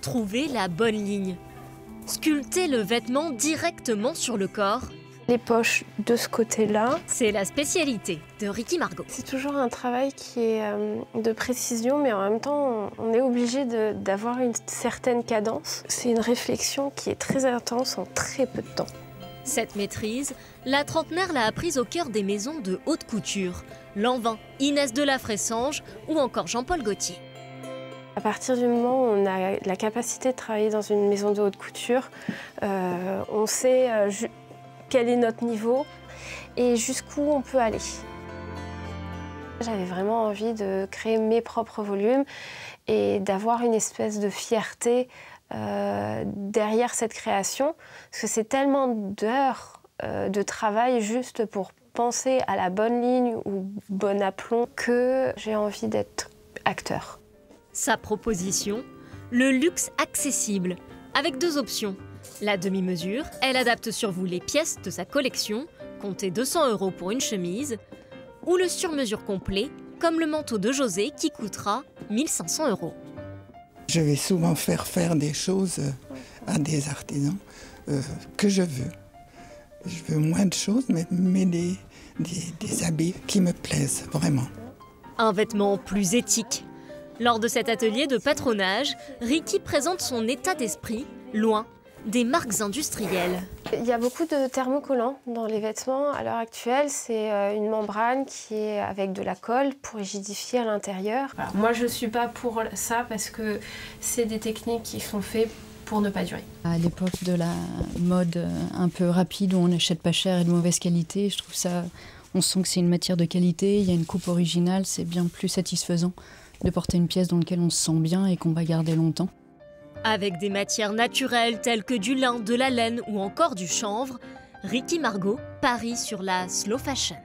trouver la bonne ligne. Sculpter le vêtement directement sur le corps, les poches de ce côté-là, c'est la spécialité de Ricky Margot. C'est toujours un travail qui est de précision, mais en même temps, on est obligé d'avoir une certaine cadence. C'est une réflexion qui est très intense en très peu de temps. Cette maîtrise, la trentenaire l'a apprise au cœur des maisons de haute couture. Lanvin, Inès de la Fressange ou encore Jean-Paul Gaultier. À partir du moment où on a la capacité de travailler dans une maison de haute couture, on sait quel est notre niveau et jusqu'où on peut aller. J'avais vraiment envie de créer mes propres volumes et d'avoir une espèce de fierté derrière cette création, parce que c'est tellement d'heures de travail juste pour penser à la bonne ligne ou bon aplomb que j'ai envie d'être acteur. Sa proposition, le luxe accessible, avec 2 options. La demi-mesure, elle adapte sur vous les pièces de sa collection, comptez 200 € pour une chemise, ou le sur-mesure complet, comme le manteau de José qui coûtera 1 500 €. Je vais souvent faire des choses à des artisans que je veux. Je veux moins de choses, mais des habits qui me plaisent vraiment. Un vêtement plus éthique. Lors de cet atelier de patronage, Ricky présente son état d'esprit, loin des marques industrielles. Il y a beaucoup de thermocollants dans les vêtements. À l'heure actuelle, c'est une membrane qui est avec de la colle pour rigidifier à l'intérieur. Alors, moi, je ne suis pas pour ça parce que c'est des techniques qui sont faites pour ne pas durer. À l'époque de la mode un peu rapide où on n'achète pas cher et de mauvaise qualité, je trouve ça, on sent que c'est une matière de qualité, il y a une coupe originale, c'est bien plus satisfaisant de porter une pièce dans laquelle on se sent bien et qu'on va garder longtemps. Avec des matières naturelles telles que du lin, de la laine ou encore du chanvre, Ricky Margot parie sur la slow fashion.